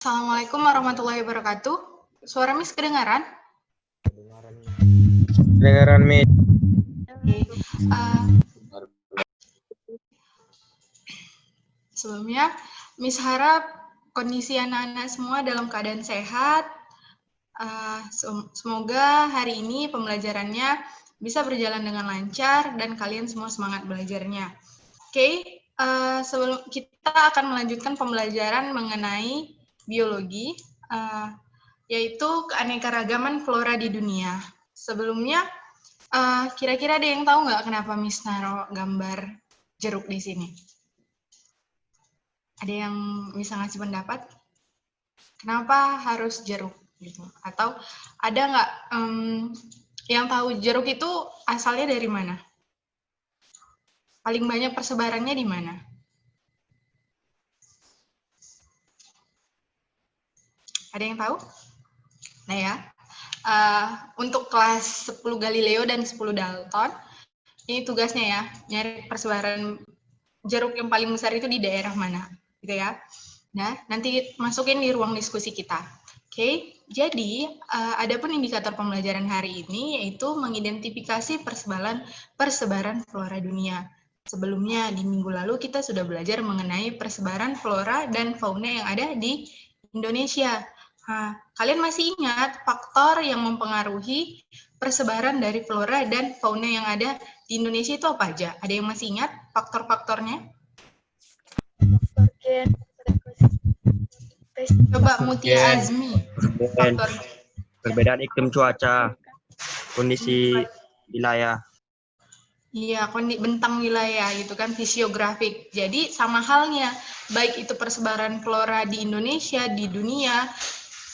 Assalamualaikum warahmatullahi wabarakatuh. Suara Miss kedengaran? Kedengaran, Mi. Oke. Sebelumnya, Miss harap kondisi anak-anak semua dalam keadaan sehat. Semoga hari ini pembelajarannya bisa berjalan dengan lancar dan kalian semua semangat belajarnya. Oke, sebelum kita akan melanjutkan pembelajaran mengenai biologi, yaitu keanekaragaman flora di dunia. Sebelumnya, kira-kira ada yang tahu nggak kenapa Miss naruh gambar jeruk di sini? Ada yang bisa ngasih pendapat? Kenapa harus jeruk gitu? Atau ada nggak yang tahu jeruk itu asalnya dari mana? Paling banyak persebarannya di mana? Ada yang tahu? Nah ya, untuk kelas 10 Galileo dan 10 Dalton, ini tugasnya ya, nyari persebaran jeruk yang paling besar itu di daerah mana, gitu ya. Nah, nanti masukin di ruang diskusi kita. Oke, jadi adapun indikator pembelajaran hari ini yaitu mengidentifikasi persebaran flora dunia. Sebelumnya di minggu lalu kita sudah belajar mengenai persebaran flora dan fauna yang ada di Indonesia. Nah, kalian masih ingat faktor yang mempengaruhi persebaran dari flora dan fauna yang ada di Indonesia itu apa aja? Ada yang masih ingat faktor-faktornya? Coba Mutia Azmi. Faktor Perbedaan iklim cuaca, kondisi wilayah. Iya, bentang wilayah gitu kan, fisiografik. Jadi sama halnya, baik itu persebaran flora di Indonesia, di dunia,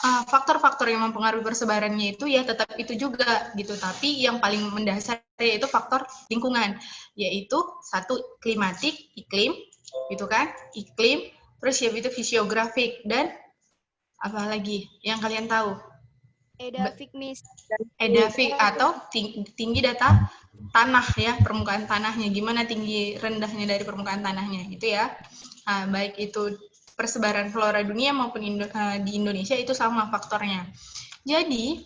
faktor-faktor yang mempengaruhi persebarannya itu ya tetap itu juga gitu. Tapi yang paling mendasar yaitu faktor lingkungan, yaitu satu klimatik, iklim, gitu kan, iklim, terus ya itu fisiografik dan apa lagi yang kalian tahu? Edafik, Miss. Edafik atau tinggi data tanah ya, permukaan tanahnya, gimana tinggi rendahnya dari permukaan tanahnya gitu ya. Nah, baik itu persebaran flora dunia maupun di Indonesia itu sama faktornya. Jadi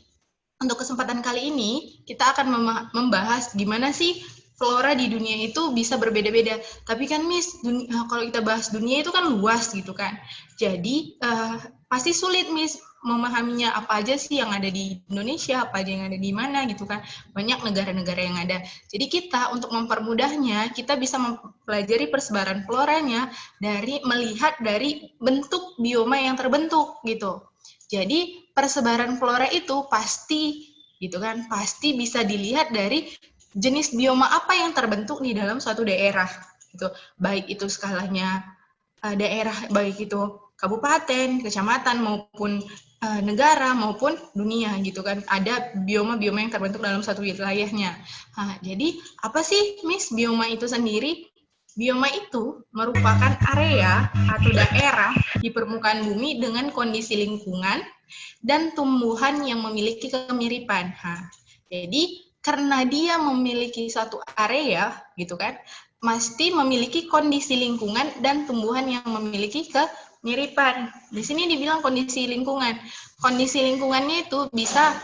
untuk kesempatan kali ini kita akan membahas gimana sih flora di dunia itu bisa berbeda-beda. Tapi kan Miss, kalau kita bahas dunia itu kan luas gitu kan. Jadi pasti sulit Miss memahaminya apa aja sih yang ada di Indonesia, apa aja yang ada di mana gitu kan. Banyak negara-negara yang ada. Jadi kita untuk mempermudahnya, kita bisa mempelajari persebaran floranya melihat dari bentuk bioma yang terbentuk gitu. Jadi persebaran flora itu pasti gitu kan, pasti bisa dilihat dari jenis bioma apa yang terbentuk di dalam suatu daerah gitu. Baik itu skalanya daerah, baik itu kabupaten, kecamatan maupun negara maupun dunia gitu kan. Ada bioma-bioma yang terbentuk dalam satu wilayahnya. Nah, jadi apa sih Miss bioma itu sendiri? Bioma itu merupakan area atau daerah di permukaan bumi dengan kondisi lingkungan dan tumbuhan yang memiliki kemiripan. Nah, jadi karena dia memiliki satu area gitu kan, pasti memiliki kondisi lingkungan dan tumbuhan yang memiliki kemiripan. Di sini dibilang kondisi lingkungan. Kondisi lingkungannya itu bisa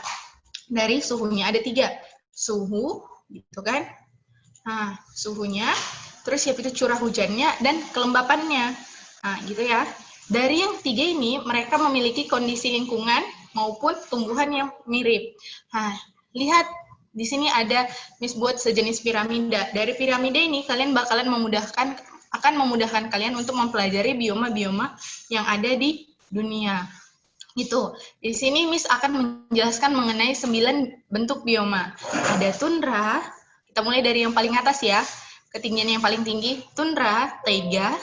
dari suhunya, ada 3. Suhu, gitu kan. Nah, suhunya, terus ya itu curah hujannya, dan kelembapannya. Nah, gitu ya. Dari yang 3 ini, mereka memiliki kondisi lingkungan maupun tumbuhan yang mirip. Nah, lihat di sini ada Miss buat sejenis piramida. Dari piramida ini kalian bakalan akan memudahkan kalian untuk mempelajari bioma-bioma yang ada di dunia. Gitu. Di sini Miss akan menjelaskan mengenai 9 bentuk bioma. Ada tundra, kita mulai dari yang paling atas ya. Ketinggian yang paling tinggi, tundra, taiga,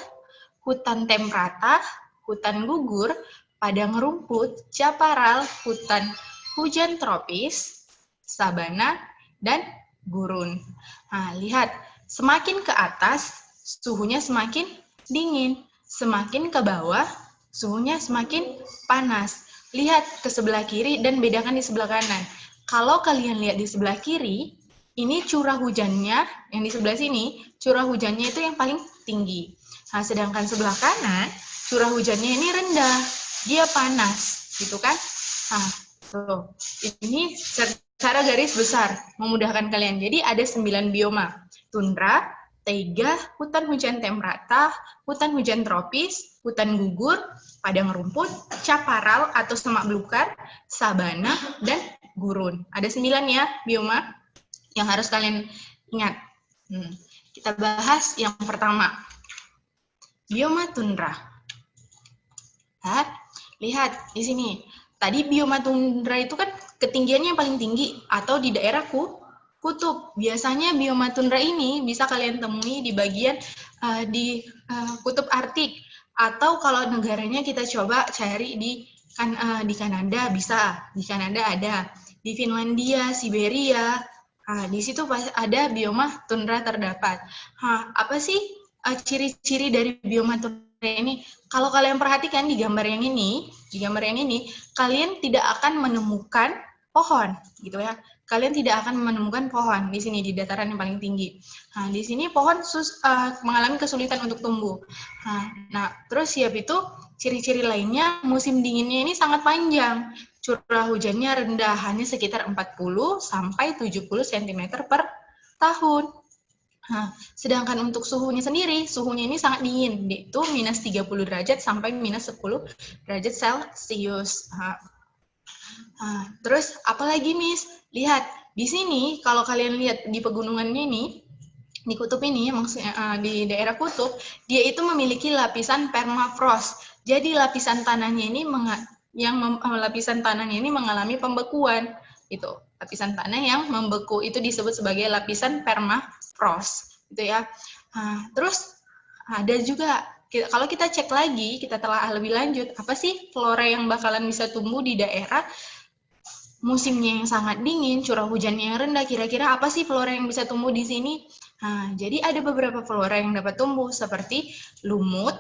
hutan temperata, hutan gugur, padang rumput, chaparral, hutan hujan tropis, sabana, dan gurun. Nah, lihat, semakin ke atas, suhunya semakin dingin. Semakin ke bawah, suhunya semakin panas. Lihat ke sebelah kiri dan bedakan di sebelah kanan. Kalau kalian lihat di sebelah kiri, ini curah hujannya, yang di sebelah sini, curah hujannya itu yang paling tinggi. Nah, sedangkan sebelah kanan, curah hujannya ini rendah. dia panas, gitu kan? Nah, tuh. Ini secara garis besar memudahkan kalian. Jadi ada 9 bioma. Tundra, taiga, hutan hujan temperata, hutan hujan tropis, hutan gugur, padang rumput, chaparral atau semak belukar, sabana, dan gurun. Ada 9 ya bioma yang harus kalian ingat. Kita bahas yang pertama. Bioma tundra. Lihat di sini. Tadi bioma tundra itu kan ketinggiannya yang paling tinggi atau di daerah kutub. Biasanya bioma tundra ini bisa kalian temui di bagian di kutub Arktik, atau kalau negaranya kita coba cari di Kanada, bisa. Di Kanada ada, di Finlandia, Siberia. Di situ ada bioma tundra terdapat. Apa sih ciri-ciri dari bioma tundra ini? Kalau kalian perhatikan di gambar yang ini, kalian tidak akan menemukan pohon, gitu ya. Kalian tidak akan menemukan pohon di sini di dataran yang paling tinggi. Nah, di sini pohon mengalami kesulitan untuk tumbuh. Nah, terus siap itu ciri-ciri lainnya, musim dinginnya ini sangat panjang. Curah hujannya rendah, hanya sekitar 40 sampai 70 cm per tahun. Sedangkan untuk suhunya sendiri, suhunya ini sangat dingin, yaitu minus 30 derajat sampai minus 10 derajat Celcius. Terus apalagi Miss? Lihat, di sini kalau kalian lihat di pegunungan ini, di kutub ini, maksudnya di daerah kutub, dia itu memiliki lapisan permafrost. Jadi lapisan tanahnya ini mengalami pembekuan. Itu lapisan tanah yang membeku itu disebut sebagai lapisan permafrost, gitu ya. Terus ada juga, kalau kita cek lagi, kita telah lebih lanjut, apa sih flora yang bakalan bisa tumbuh di daerah musimnya yang sangat dingin, curah hujannya yang rendah? Kira-kira apa sih flora yang bisa tumbuh di sini? Jadi ada beberapa flora yang dapat tumbuh seperti lumut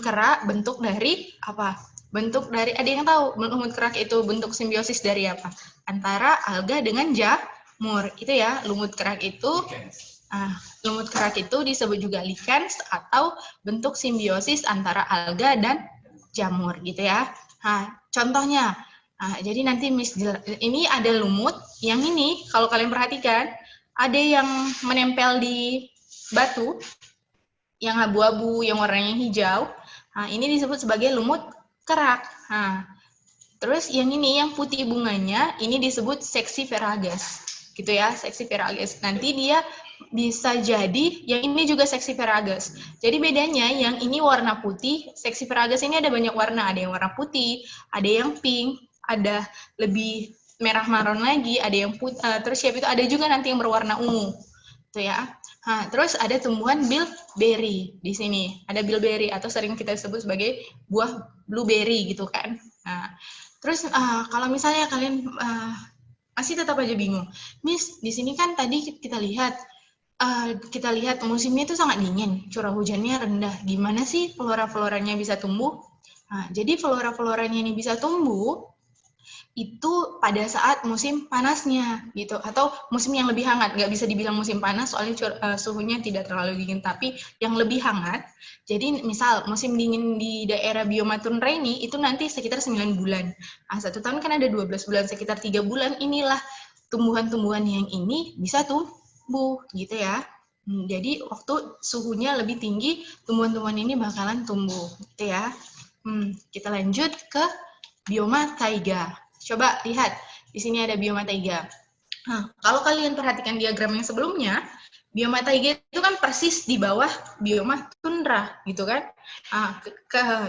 kerak, bentuk dari apa? Bentuk dari, ada yang tahu lumut kerak itu bentuk simbiosis dari apa? Antara alga dengan jamur, itu ya. Lumut kerak itu disebut juga lichens atau bentuk simbiosis antara alga dan jamur, gitu ya. Contohnya, jadi nanti ini ada lumut, yang ini kalau kalian perhatikan ada yang menempel di batu, yang abu-abu, yang warnanya hijau. Ini disebut sebagai lumut kerak. Terus yang ini, yang putih bunganya, ini disebut Sexiperagus, gitu ya, Sexiperagus. Nanti dia bisa jadi, yang ini juga Sexiperagus. Jadi bedanya, yang ini warna putih, Sexiperagus ini ada banyak warna, ada yang warna putih, ada yang pink, ada lebih merah marun lagi, ada yang putih, terus siap itu ada juga nanti yang berwarna ungu, gitu ya. Terus ada tumbuhan bilberry di sini, ada bilberry atau sering kita sebut sebagai buah blueberry, gitu kan. Terus kalau misalnya kalian masih tetap aja bingung, Miss, di sini kan tadi kita lihat musimnya itu sangat dingin, curah hujannya rendah. Gimana sih flora-floranya bisa tumbuh? Jadi flora-floranya ini bisa tumbuh itu pada saat musim panasnya, gitu, atau musim yang lebih hangat. Nggak bisa dibilang musim panas soalnya suhunya tidak terlalu dingin, tapi yang lebih hangat. Jadi misal musim dingin di daerah bioma tundra ini itu nanti sekitar 9 bulan. 1 tahun kan ada 12 bulan, sekitar 3 bulan inilah tumbuhan-tumbuhan yang ini bisa tumbuh, gitu ya. Jadi waktu suhunya lebih tinggi, tumbuhan-tumbuhan ini bakalan tumbuh, gitu ya. Kita lanjut ke bioma taiga. Coba lihat, di sini ada bioma taiga. Kalau kalian perhatikan diagram yang sebelumnya, bioma taiga itu kan persis di bawah bioma tundra, gitu kan?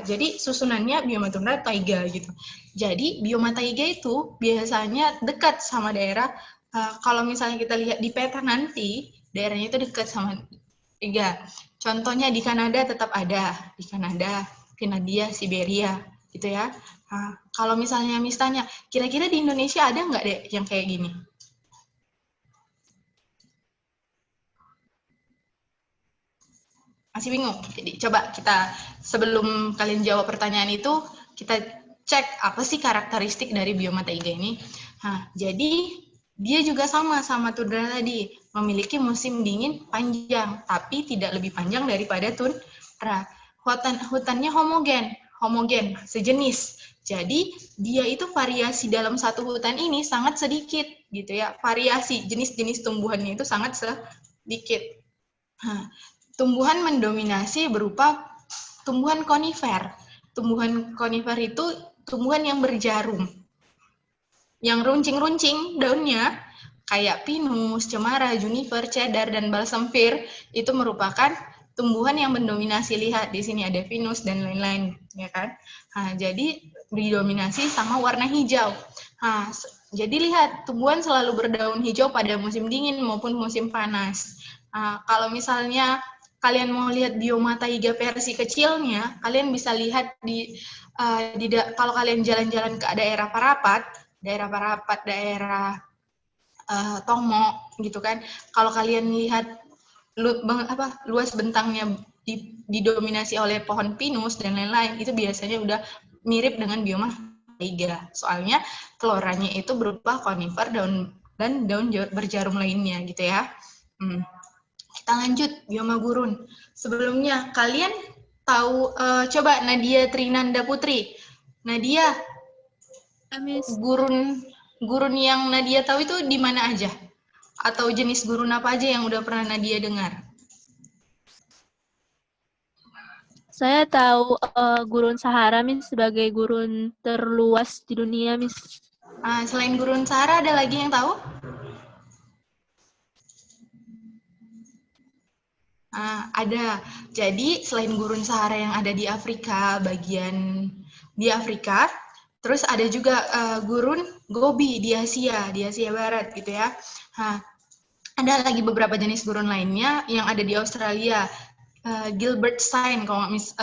Jadi susunannya bioma tundra, taiga, gitu. Jadi bioma taiga itu biasanya dekat sama daerah. Kalau misalnya kita lihat di peta nanti, daerahnya itu dekat sama taiga. Contohnya di Kanada tetap ada, di Kanada, Finlandia, Siberia, gitu ya. Kalau misalnya tanya, kira-kira di Indonesia ada nggak deh yang kayak gini? Masih bingung? Jadi coba kita, sebelum kalian jawab pertanyaan itu, kita cek apa sih karakteristik dari bioma taiga ini. Jadi dia juga sama tundra tadi, memiliki musim dingin panjang, tapi tidak lebih panjang daripada tundra. Hutannya homogen. homogen, sejenis. Jadi dia itu variasi dalam satu hutan ini sangat sedikit gitu ya. Variasi jenis-jenis tumbuhannya itu sangat sedikit. Nah, tumbuhan mendominasi berupa tumbuhan konifer. Tumbuhan konifer itu tumbuhan yang berjarum. Yang runcing-runcing daunnya kayak pinus, cemara, juniper, cedar, dan balsam fir itu merupakan tumbuhan yang mendominasi. Lihat di sini ada pinus dan lain-lain, ya kan? Nah, jadi didominasi sama warna hijau. Nah, jadi lihat tumbuhan selalu berdaun hijau pada musim dingin maupun musim panas. Nah, kalau misalnya kalian mau lihat bioma taiga versi kecilnya, kalian bisa lihat kalau kalian jalan-jalan ke daerah Parapat, daerah Tomo gitu kan. Kalau kalian lihat luas bentangnya didominasi oleh pohon pinus dan lain-lain, itu biasanya udah mirip dengan bioma taiga. Soalnya floranya itu berupa konifer dan daun berjarum lainnya gitu ya. Kita lanjut bioma gurun. Sebelumnya kalian tahu coba Nadia Trinanda Putri. Nadia, gurun yang Nadia tahu itu di mana aja? Atau jenis gurun apa aja yang udah pernah Nadia dengar? Saya tahu gurun Sahara, Miss, sebagai gurun terluas di dunia, Miss. Selain gurun Sahara, ada lagi yang tahu? Ada. Jadi, selain gurun Sahara yang ada di Afrika, terus ada juga gurun Gobi di Asia Barat gitu ya. Ada lagi beberapa jenis gurun lainnya yang ada di Australia. Gilbert Stein, kalau Miss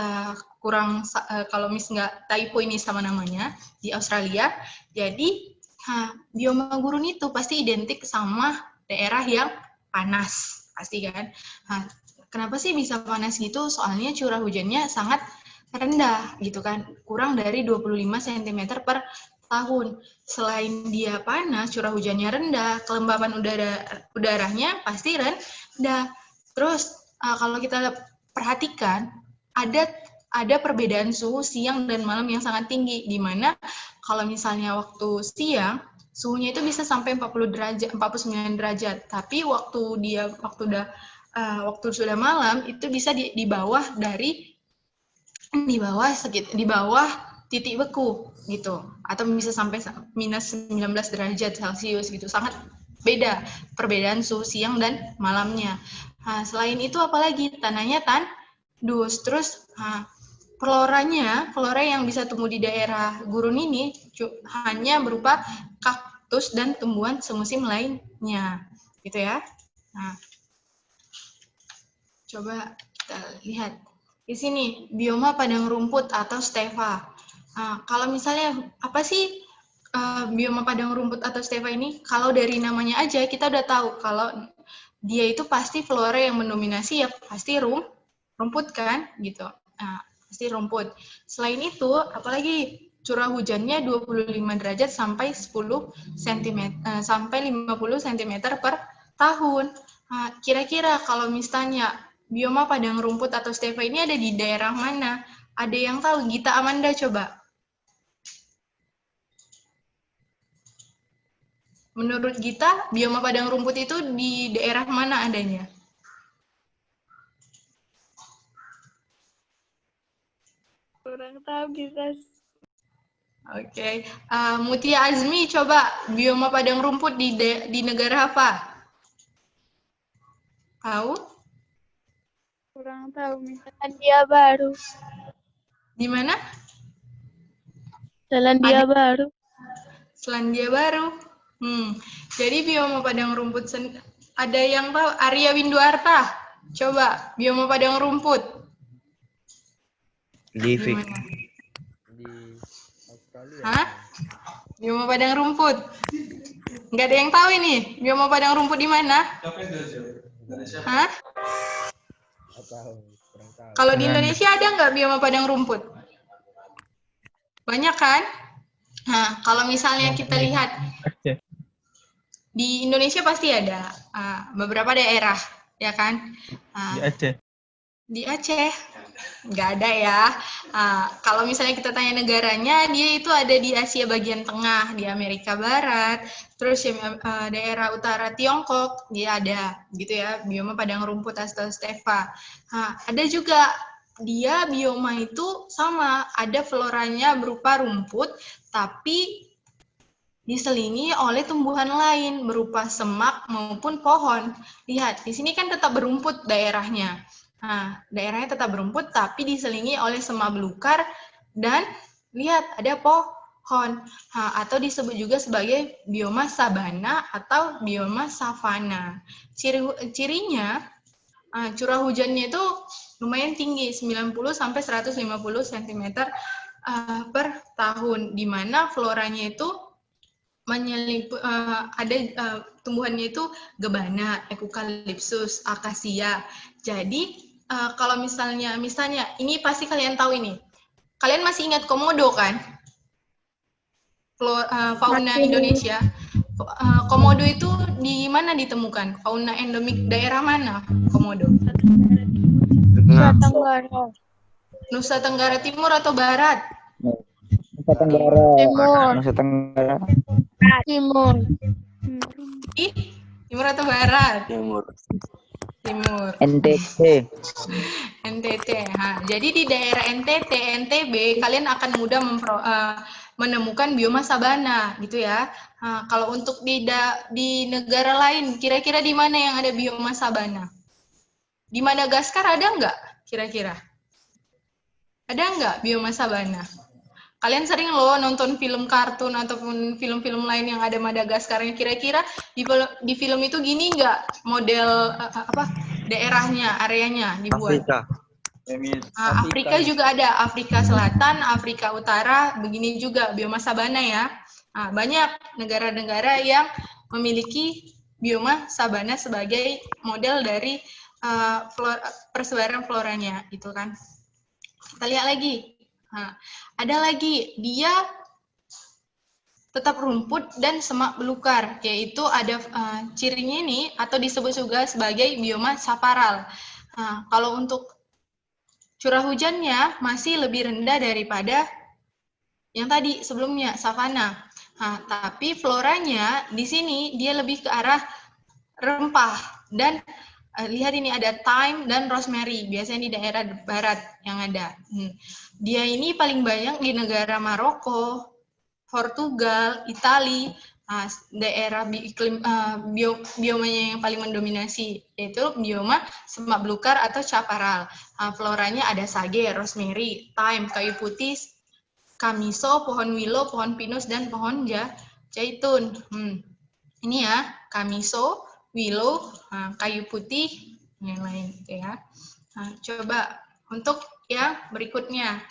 kalau Miss nggak typo ini sama namanya, di Australia. Jadi bioma gurun itu pasti identik sama daerah yang panas, pasti kan. Kenapa sih bisa panas gitu? Soalnya curah hujannya sangat rendah gitu kan, kurang dari 25 cm per tahun. Selain dia panas, curah hujannya rendah, kelembapan udaranya pasti rendah. Terus kalau kita perhatikan, ada perbedaan suhu siang dan malam yang sangat tinggi, di mana kalau misalnya waktu siang suhunya itu bisa sampai 49 derajat, tapi waktu sudah malam itu bisa di bawah titik beku gitu, atau bisa sampai minus 19 derajat Celcius gitu. Sangat beda perbedaan suhu siang dan malamnya. Selain itu apalagi tanahnya tandus. Terus flora yang bisa tumbuh di daerah gurun ini hanya berupa kaktus dan tumbuhan semusim lainnya gitu ya. Coba kita lihat di sini bioma padang rumput atau stepa. Kalau misalnya apa sih bioma padang rumput atau stepa ini? Kalau dari namanya aja kita udah tahu kalau dia itu pasti flora yang mendominasi ya pasti rumput kan gitu. Pasti rumput. Selain itu apalagi curah hujannya 25 derajat sampai 10 cm sampai 50 cm per tahun. Kira-kira kalau misalnya bioma padang rumput atau stepa ini ada di daerah mana? Ada yang tahu? Gita Amanda coba. Menurut Gita, bioma padang rumput itu di daerah mana adanya? Kurang tahu kita. Oke. Mutia Azmi coba bioma padang rumput di negara apa? Tahu? Kurang tahu, Miss. Selandia Baru. Di mana? Selandia Baru. Selandia Baru. Jadi bioma padang rumput ada yang tahu? Arya Winduarta. Coba bioma padang rumput. Di Australia. Bioma padang rumput. Nggak ada yang tahu ini. Bioma padang rumput di mana? Kalau di Indonesia ada nggak bioma padang rumput? Banyak kan? Kalau misalnya kita lihat di Indonesia pasti ada beberapa daerah, ya kan? Di Aceh. Di Aceh. Nggak ada ya. Kalau misalnya kita tanya negaranya, dia itu ada di Asia bagian tengah, di Amerika Barat, terus daerah utara Tiongkok, dia ada, gitu ya, bioma padang rumput atau stepa. Ada juga dia bioma itu sama, ada floranya berupa rumput, tapi diselingi oleh tumbuhan lain berupa semak maupun pohon. Lihat, di sini kan tetap berumput daerahnya. Daerahnya tetap berumput tapi diselingi oleh semak belukar dan lihat ada pohon. Atau disebut juga sebagai bioma sabana atau bioma savana. Cirinya curah hujannya itu lumayan tinggi, 90 sampai 150 cm per tahun, di mana floranya itu ada tumbuhannya itu gebana, eukaliptus, akasia. Jadi kalau misalnya ini pasti kalian tahu ini. Kalian masih ingat komodo kan? Fauna Indonesia. Komodo itu di mana ditemukan? Fauna endemik daerah mana komodo? Nusa Tenggara. Nusa Tenggara Timur atau Barat? Nusa Tenggara. Timur. Nusa Tenggara. Timur. Timur atau Barat? Timur. NTT. Jadi di daerah NTT, NTB, kalian akan mudah menemukan bioma sabana, gitu ya. Kalau untuk di negara lain, kira-kira di mana yang ada bioma sabana? Di Madagaskar ada nggak? Kira-kira? Ada nggak bioma sabana? Kalian sering loh nonton film kartun ataupun film-film lain yang ada Madagaskarnya. Kira-kira di film itu gini nggak model daerahnya, areanya dibuat? Afrika juga ada, Afrika Selatan, Afrika Utara, begini juga bioma sabana ya. Banyak negara-negara yang memiliki bioma sabana sebagai model dari persebaran floranya, gitu kan. Kita lihat lagi. Ada lagi, dia tetap rumput dan semak belukar, yaitu ada cirinya ini atau disebut juga sebagai bioma chaparral. Kalau untuk curah hujannya masih lebih rendah daripada yang tadi sebelumnya, savana. Tapi floranya di sini dia lebih ke arah rempah dan lihat ini ada thyme dan rosemary, biasanya di daerah barat yang ada. Dia ini paling banyak di negara Maroko, Portugal, Italia, daerah biomanya yang paling mendominasi, yaitu bioma semak belukar atau chaparral. Floranya ada sage, rosemary, thyme, kayu putih, kamiso, pohon willow, pohon pinus, dan pohon zaitun. Ini ya, kamiso, willow, kayu putih, yang lain, ya. Coba untuk yang berikutnya.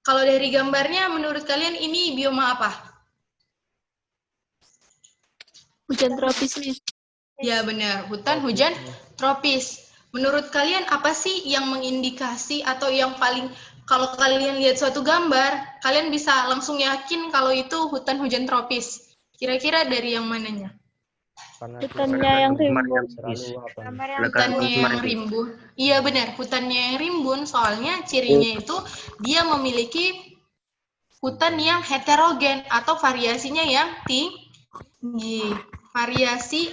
Kalau dari gambarnya, menurut kalian ini bioma apa? Hujan tropis, Miss. Ya benar, hutan hujan tropis. Menurut kalian apa sih yang mengindikasi atau yang paling, kalau kalian lihat suatu gambar, kalian bisa langsung yakin kalau itu hutan hujan tropis? Kira-kira dari yang mananya? Hutannya yang rimbun. Hutannya yang rimbun. Iya benar, hutannya yang rimbun, soalnya cirinya itu dia memiliki hutan yang heterogen atau variasinya yang tinggi. Variasi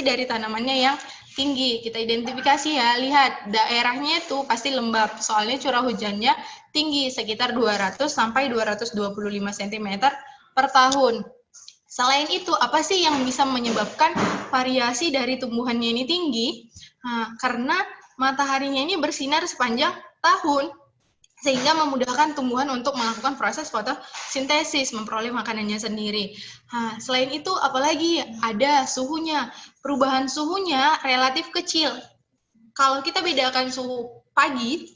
dari tanamannya yang tinggi. Kita identifikasi ya, lihat daerahnya itu pasti lembab, soalnya curah hujannya tinggi, sekitar 200 sampai 225 cm per tahun. Selain itu, apa sih yang bisa menyebabkan variasi dari tumbuhannya ini tinggi? Karena mataharinya ini bersinar sepanjang tahun, sehingga memudahkan tumbuhan untuk melakukan proses fotosintesis, memperoleh makanannya sendiri. Selain itu, apalagi ada suhunya. Perubahan suhunya relatif kecil. Kalau kita bedakan suhu pagi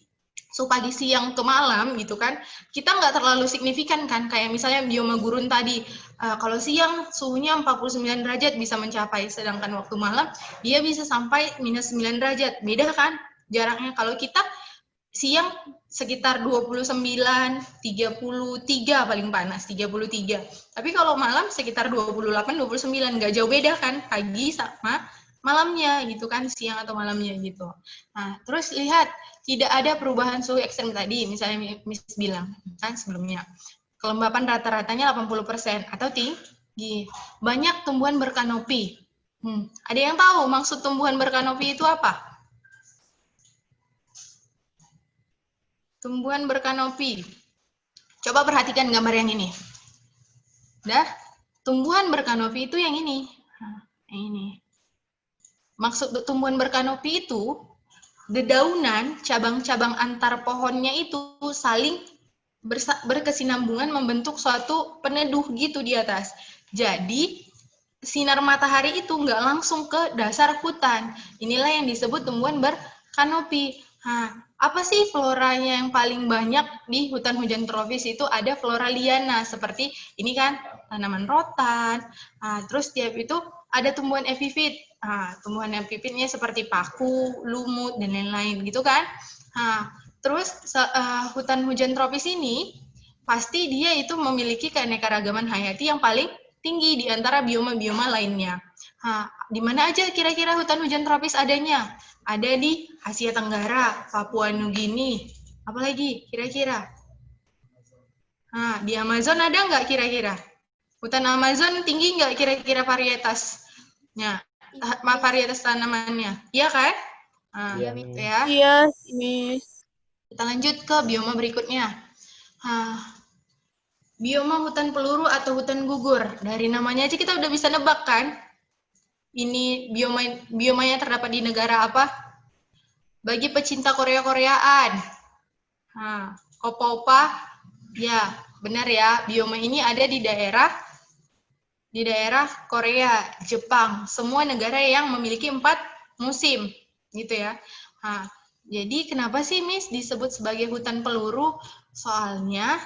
siang ke malam gitu kan, kita nggak terlalu signifikan kan, kayak misalnya bioma gurun tadi, kalau siang suhunya 49 derajat bisa mencapai, sedangkan waktu malam dia bisa sampai minus 9 derajat, beda kan jaraknya. Kalau kita siang sekitar 29, 33 paling panas, 33. Tapi kalau malam sekitar 28, 29, nggak jauh beda kan, pagi sama malamnya gitu kan, siang atau malamnya gitu. Terus lihat tidak ada perubahan suhu ekstrem tadi, misalnya Miss bilang kan sebelumnya. Kelembapan rata-ratanya 80% atau tinggi. Banyak tumbuhan berkanopi. Ada yang tahu maksud tumbuhan berkanopi itu apa? Tumbuhan berkanopi. Coba perhatikan gambar yang ini. Dah, tumbuhan berkanopi itu yang ini. Yang ini. Maksud tumbuhan berkanopi itu dedaunan, cabang-cabang antar pohonnya itu saling berkesinambungan membentuk suatu peneduh gitu di atas. Jadi, sinar matahari itu nggak langsung ke dasar hutan. Inilah yang disebut tumbuhan berkanopi. Apa sih floranya yang paling banyak di hutan hujan tropis? Itu ada flora liana, seperti ini kan, tanaman rotan. Terus tiap itu ada tumbuhan epifit. Tumbuhan epifitnya seperti paku, lumut, dan lain-lain gitu kan. Terus hutan hujan tropis ini pasti dia itu memiliki keanekaragaman hayati yang paling tinggi di antara bioma-bioma lainnya. Di mana aja kira-kira hutan hujan tropis adanya? Ada di Asia Tenggara, Papua Nugini. Apalagi kira-kira? Di Amazon ada nggak kira-kira? Hutan Amazon tinggi nggak kira-kira varietasnya? Varietas tanamannya, iya kan? Iya, ya. Iya, Miss. Kita lanjut ke bioma berikutnya. Bioma hutan peluru atau hutan gugur. Dari namanya aja kita udah bisa nebak kan? Ini biomanya terdapat di negara apa? Bagi pecinta Korea-Koreaan. Opa-opa, ya benar ya. Bioma ini ada di daerah Korea, Jepang, semua negara yang memiliki 4 musim, gitu ya. Jadi kenapa sih Miss disebut sebagai hutan peluru? Soalnya,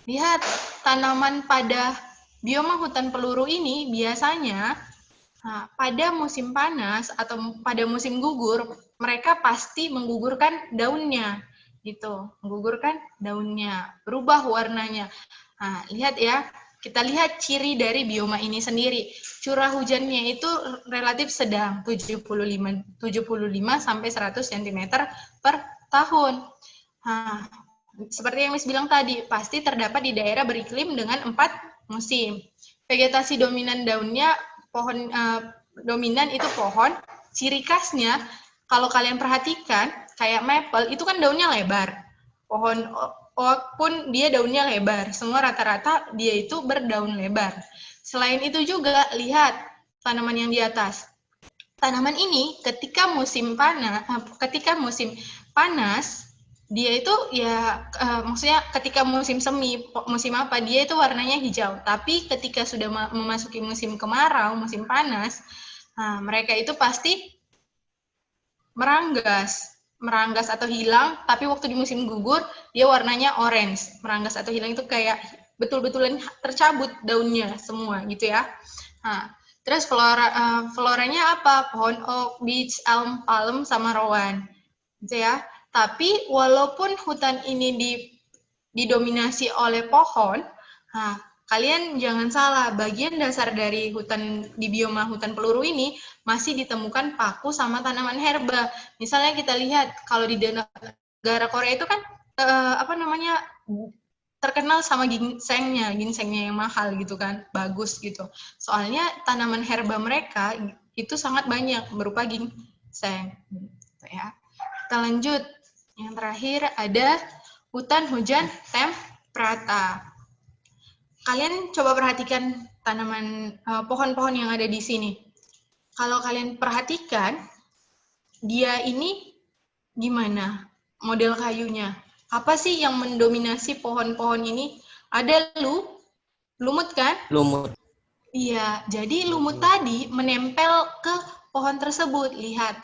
lihat tanaman pada bioma hutan peluru ini biasanya pada musim panas atau pada musim gugur, mereka pasti menggugurkan daunnya, gitu. Menggugurkan daunnya, berubah warnanya. Lihat ya. Kita lihat ciri dari bioma ini sendiri. Curah hujannya itu relatif sedang, 75 sampai 100 cm per tahun. Seperti yang Miss bilang tadi, pasti terdapat di daerah beriklim dengan 4 musim. Vegetasi dominan daunnya pohon dominan itu pohon. Ciri khasnya kalau kalian perhatikan kayak maple itu kan daunnya lebar. Pohon oak pun dia daunnya lebar, semua rata-rata dia itu berdaun lebar. Selain itu juga lihat tanaman yang di atas. Tanaman ini ketika musim panas dia itu ya maksudnya ketika musim semi, musim apa dia itu warnanya hijau. Tapi ketika sudah memasuki musim kemarau, musim panas, mereka itu pasti meranggas atau hilang, tapi waktu di musim gugur dia warnanya orange. Meranggas atau hilang itu kayak betul-betulan tercabut daunnya semua gitu ya. Terus floranya apa? Pohon oak, beech, elm, palm, sama rowan. Gitu ya. Tapi walaupun hutan ini didominasi oleh pohon, kalian jangan salah, bagian dasar dari di bioma hutan peluru ini masih ditemukan paku sama tanaman herba. Misalnya kita lihat kalau di negara Korea itu kan terkenal sama ginsengnya yang mahal gitu kan, bagus gitu. Soalnya tanaman herba mereka itu sangat banyak berupa ginseng. Gitu ya. Kita lanjut. Yang terakhir ada hutan hujan temperata. Kalian coba perhatikan tanaman pohon-pohon yang ada di sini. Kalau kalian perhatikan, dia ini gimana model kayunya? Apa sih yang mendominasi pohon-pohon ini? Ada lumut kan? lumut. Iya, jadi lumut tadi menempel ke pohon tersebut. Lihat,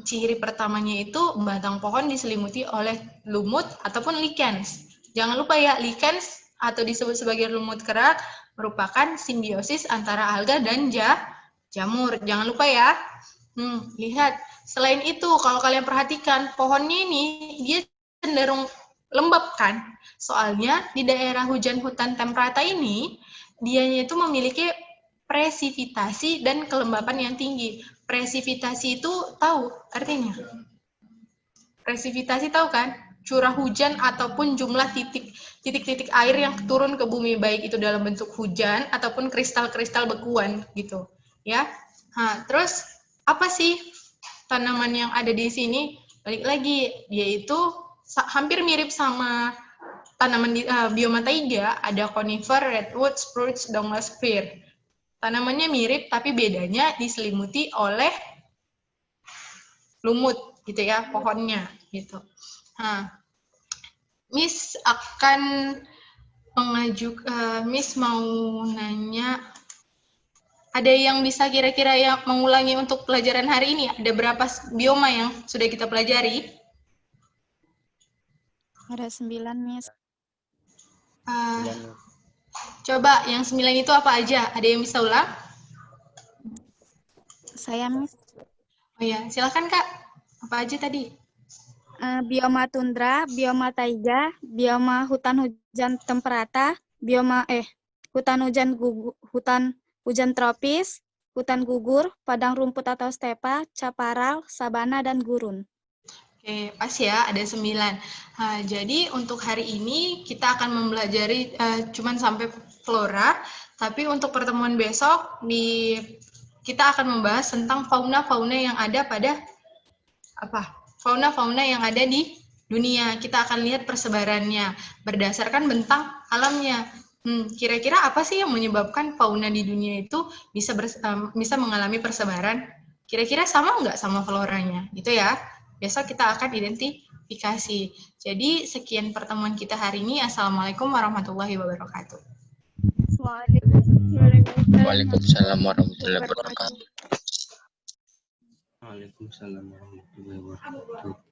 ciri pertamanya itu batang pohon diselimuti oleh lumut ataupun lichens. Jangan lupa ya, lichens atau disebut sebagai lumut kerak merupakan simbiosis antara alga dan jamur. Jangan lupa ya. Lihat, selain itu kalau kalian perhatikan pohonnya ini dia cenderung lembab kan? Soalnya di daerah hutan temperata ini dianya itu memiliki presipitasi dan kelembapan yang tinggi. Presipitasi itu tahu artinya? Presipitasi tahu kan? Curah hujan ataupun jumlah titik-titik air yang turun ke bumi, baik itu dalam bentuk hujan ataupun kristal-kristal bekuan gitu, ya. Nah, terus apa sih tanaman yang ada di sini? Balik lagi, yaitu hampir mirip sama tanaman di bioma taiga, ada conifer, redwood, spruce, Douglas fir. Tanamannya mirip, tapi bedanya diselimuti oleh lumut, gitu ya, pohonnya, gitu. Nah, Miss akan Miss mau nanya, ada yang bisa kira-kira yang mengulangi untuk pelajaran hari ini? Ada berapa bioma yang sudah kita pelajari? Ada 9, Miss. Coba yang 9 itu apa aja? Ada yang bisa ulang? Saya, Miss. Oh ya, silakan Kak. Apa aja tadi? Bioma tundra, bioma taiga, bioma hutan hujan temperata, bioma hutan hujan tropis, hutan gugur, padang rumput atau stepa, chaparral, sabana, dan gurun. Oke, pas ya, ada 9. Jadi untuk hari ini kita akan mempelajari cuman sampai flora, tapi untuk pertemuan besok kita akan membahas tentang fauna-fauna yang ada pada fauna-fauna yang ada di dunia. Kita akan lihat persebarannya berdasarkan bentang alamnya. Kira-kira apa sih yang menyebabkan fauna di dunia itu bisa mengalami persebaran? Kira-kira sama nggak sama floranya? Gitu ya. Besok kita akan identifikasi. Jadi sekian pertemuan kita hari ini. Assalamualaikum warahmatullahi wabarakatuh. Waalaikumsalam warahmatullahi wabarakatuh. Waalaikumsalam warahmatullahi wabarakatuh.